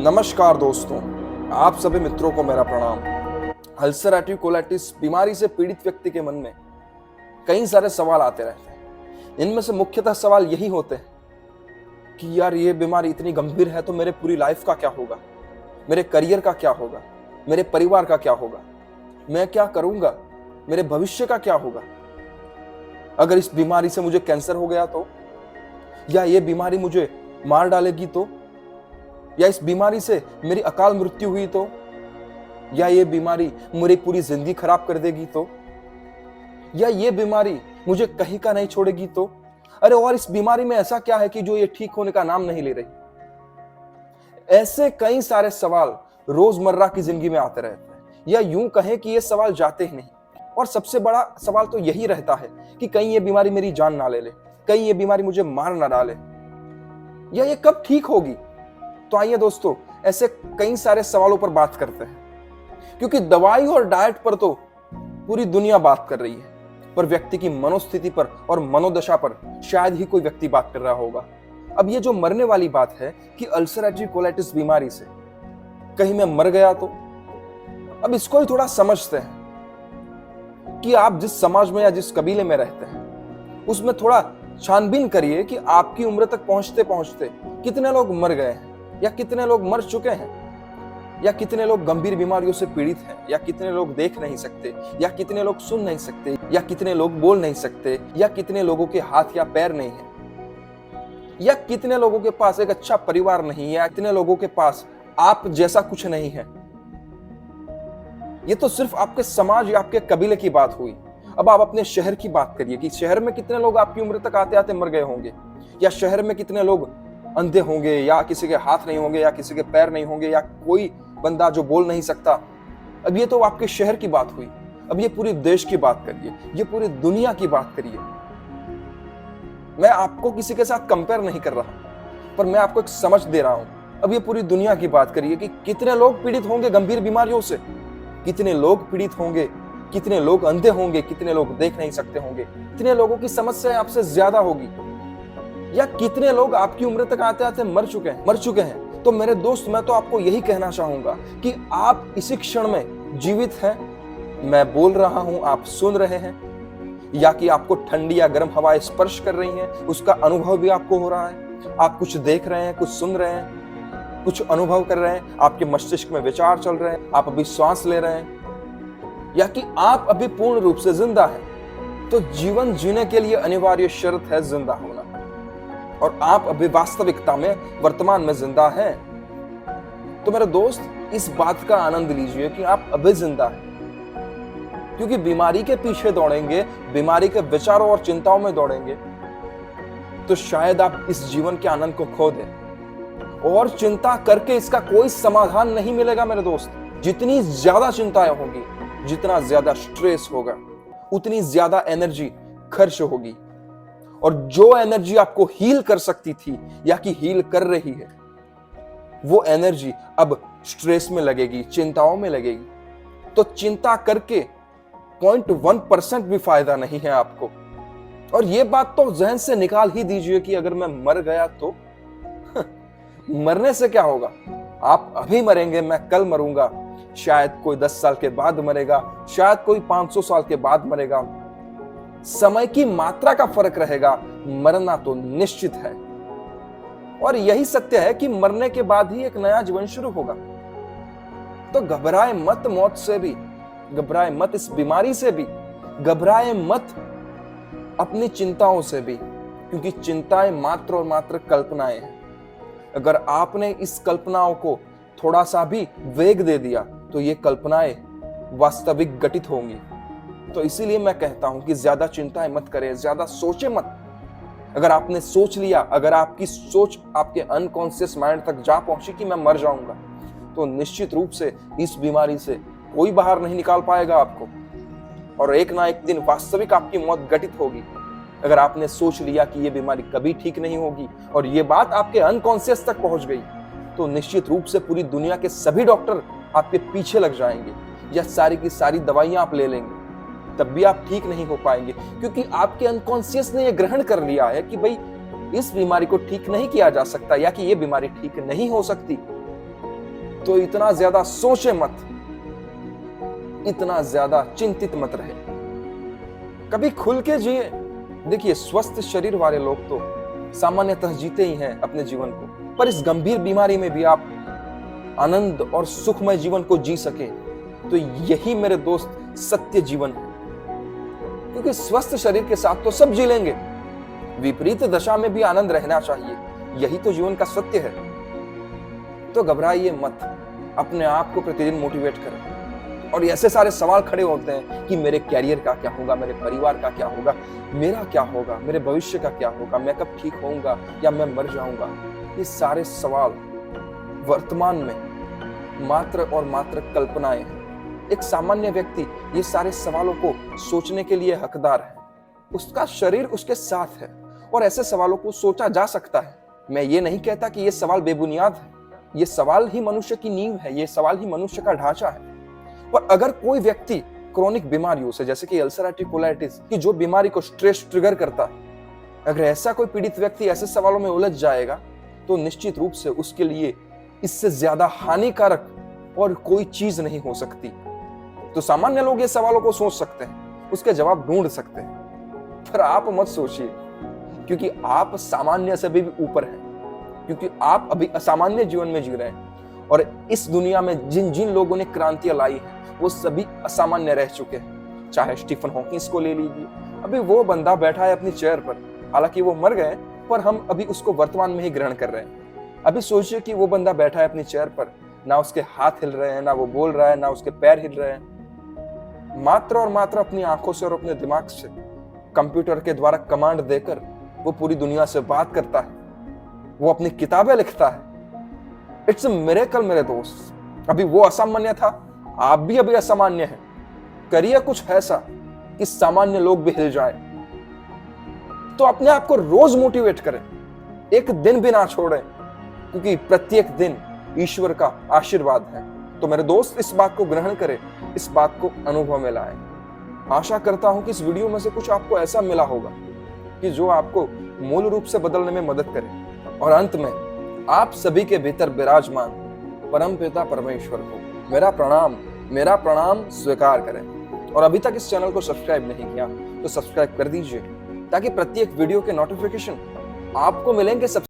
नमस्कार दोस्तों, आप सभी मित्रों को मेरा प्रणाम। अल्सरेटिव कोलाइटिस बीमारी से पीड़ित व्यक्ति के मन में कई सारे सवाल आते रहते हैं। इनमें से मुख्यतः सवाल यही होते हैं कि यार ये बीमारी इतनी गंभीर है तो मेरे पूरी लाइफ का क्या होगा, मेरे करियर का क्या होगा, मेरे परिवार का क्या होगा, मैं क्या करूंगा, मेरे भविष्य का क्या होगा। अगर इस बीमारी से मुझे कैंसर हो गया तो, या ये बीमारी मुझे मार डालेगी तो, या इस बीमारी से मेरी अकाल मृत्यु हुई तो, या ये बीमारी मेरी पूरी जिंदगी खराब कर देगी तो, या ये बीमारी मुझे कहीं का नहीं छोड़ेगी तो, अरे और इस बीमारी में ऐसा क्या है कि जो ये ठीक होने का नाम नहीं ले रही। ऐसे कई सारे सवाल रोजमर्रा की जिंदगी में आते रहते हैं, या यूं कहें कि ये सवाल जाते ही नहीं। और सबसे बड़ा सवाल तो यही रहता है कि कहीं ये बीमारी मेरी जान ना ले ले, कहीं ये बीमारी मुझे मार ना डाले, या ये कब ठीक होगी। तो आइए दोस्तों, ऐसे कई सारे सवालों पर बात करते हैं, क्योंकि दवाई और डाइट पर तो पूरी दुनिया बात कर रही है, पर व्यक्ति की मनोस्थिति पर और मनोदशा पर शायद ही कोई व्यक्ति बात कर रहा होगा। अब ये जो मरने वाली बात है कि अल्सरेटिव कोलाइटिस बीमारी से कहीं मैं मर गया तो, अब इसको ही थोड़ा समझते हैं कि आप जिस समाज में या जिस कबीले में रहते हैं उसमें थोड़ा छानबीन करिए कि आपकी उम्र तक पहुंचते पहुंचते कितने लोग मर गए हैं, या कितने लोग मर चुके हैं, या कितने लोग गंभीर बीमारियों से पीड़ित हैं, या कितने लोग देख नहीं सकते, या कितने लोग सुन नहीं सकते, या कितने लोग बोल नहीं सकते, या कितने लोगों के हाथ या पैर नहीं है, या कितने लोगों के पास एक अच्छा परिवार नहीं है, या कितने लोगों के पास आप जैसा कुछ नहीं है। ये तो सिर्फ आपके समाज या आपके कबीले की बात हुई। अब आप अपने शहर की बात करिए कि शहर में कितने लोग आपकी उम्र तक आते आते मर गए होंगे, या शहर में कितने लोग अंधे होंगे, या किसी के हाथ नहीं होंगे, या किसी के पैर नहीं होंगे, या कोई बंदा जो बोल नहीं सकता। अब ये तो आपके शहर की बात हुई। अब ये पूरे देश की बात करिए, ये पूरी दुनिया की बात करिए। मैं आपको किसी के साथ कंपेयर नहीं कर रहा, पर मैं आपको एक समझ दे रहा हूं। अब ये पूरी दुनिया की बात करिए कि कितने लोग पीड़ित होंगे गंभीर बीमारियों से, कितने लोग पीड़ित होंगे, कितने लोग अंधे होंगे, कितने लोग देख नहीं सकते होंगे, कितने लोगों की समस्या आपसे ज्यादा होगी, या कितने लोग आपकी उम्र तक आते आते मर चुके हैं। तो मेरे दोस्त, मैं तो आपको यही कहना चाहूंगा कि आप इसी क्षण में जीवित हैं। मैं बोल रहा हूं, आप सुन रहे हैं, या कि आपको ठंडी या गर्म हवाएं स्पर्श कर रही हैं, उसका अनुभव भी आपको हो रहा है। आप कुछ देख रहे हैं, कुछ सुन रहे हैं, कुछ अनुभव कर रहे हैं, आपके मस्तिष्क में विचार चल रहे हैं, आप अभी श्वास ले रहे हैं, या कि आप अभी पूर्ण रूप से जिंदा हैं। तो जीवन जीने के लिए अनिवार्य शर्त है जिंदा होना, और आप अभी वास्तविकता में वर्तमान में जिंदा हैं। तो मेरे दोस्त, इस बात का आनंद लीजिए कि आप अभी जिंदा हैं, क्योंकि बीमारी के पीछे दौड़ेंगे, बीमारी के विचारों और चिंताओं में दौड़ेंगे तो शायद आप इस जीवन के आनंद को खो दें। और चिंता करके इसका कोई समाधान नहीं मिलेगा मेरे दोस्त। जितनी ज्यादा चिंताएं होंगी, जितना ज्यादा स्ट्रेस होगा, उतनी ज्यादा एनर्जी खर्च होगी, और जो एनर्जी आपको हील कर सकती थी या कि हील कर रही है, वो एनर्जी अब स्ट्रेस में लगेगी, चिंताओं में लगेगी। तो चिंता करके 0.1% भी फायदा नहीं है आपको। और ये बात तो जहन से निकाल ही दीजिए कि अगर मैं मर गया तो मरने से क्या होगा। आप अभी मरेंगे, मैं कल मरूंगा, शायद कोई 10 साल के बाद मरेगा, शायद कोई 500 साल के बाद मरेगा। समय की मात्रा का फर्क रहेगा, मरना तो निश्चित है। और यही सत्य है कि मरने के बाद ही एक नया जीवन शुरू होगा। तो घबराए मत मौत से भी, घबराए मत इस बीमारी से भी, घबराए मत अपनी चिंताओं से भी, क्योंकि चिंताएं मात्र और मात्र कल्पनाएं हैं। अगर आपने इस कल्पनाओं को थोड़ा सा भी वेग दे दिया तो ये कल्पनाएं वास्तविक घटित होंगी। तो इसीलिए मैं कहता हूं कि ज्यादा चिंताएं मत करें, ज्यादा सोचे मत। अगर आपने सोच लिया, अगर आपकी सोच आपके अनकॉन्शियस माइंड तक जा पहुंची कि मैं मर जाऊंगा, तो निश्चित रूप से इस बीमारी से कोई बाहर नहीं निकाल पाएगा आपको, और एक ना एक दिन वास्तविक आपकी मौत घटित होगी। अगर आपने सोच लिया कि ये बीमारी कभी ठीक नहीं होगी और ये बात आपके अनकॉन्शियस तक पहुंच गई, तो निश्चित रूप से पूरी दुनिया के सभी डॉक्टर आपके पीछे लग जाएंगे, या सारी की सारी दवाइयां आप ले लेंगे, तब भी आप ठीक नहीं हो पाएंगे, क्योंकि आपके अनकॉन्शियस ने यह ग्रहण कर लिया है कि भाई इस बीमारी को ठीक नहीं किया जा सकता, या कि ये बीमारी ठीक नहीं हो सकती। तो इतना ज्यादा सोचे मत, इतना ज्यादा चिंतित मत रहे, कभी खुल के जिए। देखिए, स्वस्थ शरीर वाले लोग तो सामान्यतः जीते ही हैं अपने जीवन को, पर इस गंभीर बीमारी में भी आप आनंद और सुखमय जीवन को जी सके तो यही मेरे दोस्त सत्य जीवन है। क्योंकि स्वस्थ शरीर के साथ तो सब जी लेंगे, विपरीत दशा में भी आनंद रहना चाहिए, यही तो जीवन का सत्य है। तो घबराइए मत, अपने आप को प्रतिदिन मोटिवेट करें। और ऐसे सारे सवाल खड़े होते हैं कि मेरे कैरियर का क्या होगा, मेरे परिवार का क्या होगा, मेरा क्या होगा, मेरे भविष्य का क्या होगा, मैं कब ठीक होऊंगा या मैं मर जाऊंगा। ये सारे सवाल वर्तमान में मात्र और मात्र कल्पनाएं हैं। एक सामान्य व्यक्ति ये सारे सवालों को सोचने के लिए हकदार है, उसका शरीर उसके साथ है और ऐसे सवालों को सोचा जा सकता है। मैं ये नहीं कहता कि ये सवाल बेबुनियाद है, ये सवाल ही मनुष्य की नींव है, ये सवाल ही मनुष्य का ढांचा है। पर अगर कोई व्यक्ति क्रोनिक बीमारियों से, जैसे कि अल्सरेटिव कोलाइटिस की जो बीमारी को स्ट्रेस ट्रिगर करता है, अगर ऐसा कोई पीड़ित व्यक्ति ऐसे सवालों में उलझ जाएगा तो निश्चित रूप से उसके लिए इससे ज्यादा हानिकारक और कोई चीज नहीं हो सकती। तो सामान्य लोग ये सवालों को सोच सकते हैं, उसके जवाब ढूंढ सकते हैं, पर आप मत सोचिए, क्योंकि आप सामान्य से भी ऊपर हैं, क्योंकि आप अभी असामान्य जीवन में जी रहे हैं। और इस दुनिया में जिन जिन लोगों ने क्रांतियां लाई हैं वो सभी असामान्य रह चुके हैं। चाहे स्टीफन हॉकिंस को ले लीजिए, अभी वो बंदा बैठा है अपनी चेयर पर, हालांकि वो मर गए पर हम अभी उसको वर्तमान में ही ग्रहण कर रहे हैं। अभी सोचिए कि वो बंदा बैठा है अपनी चेयर पर, ना उसके हाथ हिल रहे हैं, ना वो बोल रहा है, ना उसके पैर हिल रहे हैं, मात्र और मात्र अपनी आंखों से और अपने दिमाग से कंप्यूटर के द्वारा कमांड देकर वो पूरी दुनिया से बात करता है, वो अपनी किताबें लिखता है। इट्स अ मिरेकल मेरे दोस्त। अभी वो असामान्य था, आप भी अभी असामान्य हैं। करिए कुछ ऐसा कि सामान्य लोग भी हिल जाए। तो अपने आप को रोज मोटिवेट करें, एक दिन भी ना छोड़ें, क्योंकि प्रत्येक दिन ईश्वर का आशीर्वाद है। तो मेरे दोस्त इस बात को ग्रहण करें, इस बात को अनुभव में लाएं। आशा करता हूं कि इस वीडियो में से कुछ आपको ऐसा मिला होगा कि जो आपको मूल रूप से बदलने में मदद करे। और अंत में आप सभी के भीतर विराजमान परमपिता परमेश्वर को मेरा प्रणाम स्वीकार करें। और अभी तक इस चैनल को सब्सक्राइब नहीं किया तो सब्सक्राइब कर दीजिए, ताकि प्रत्येक वीडियो के नोटिफिकेशन आपको मिलेंगे सबसे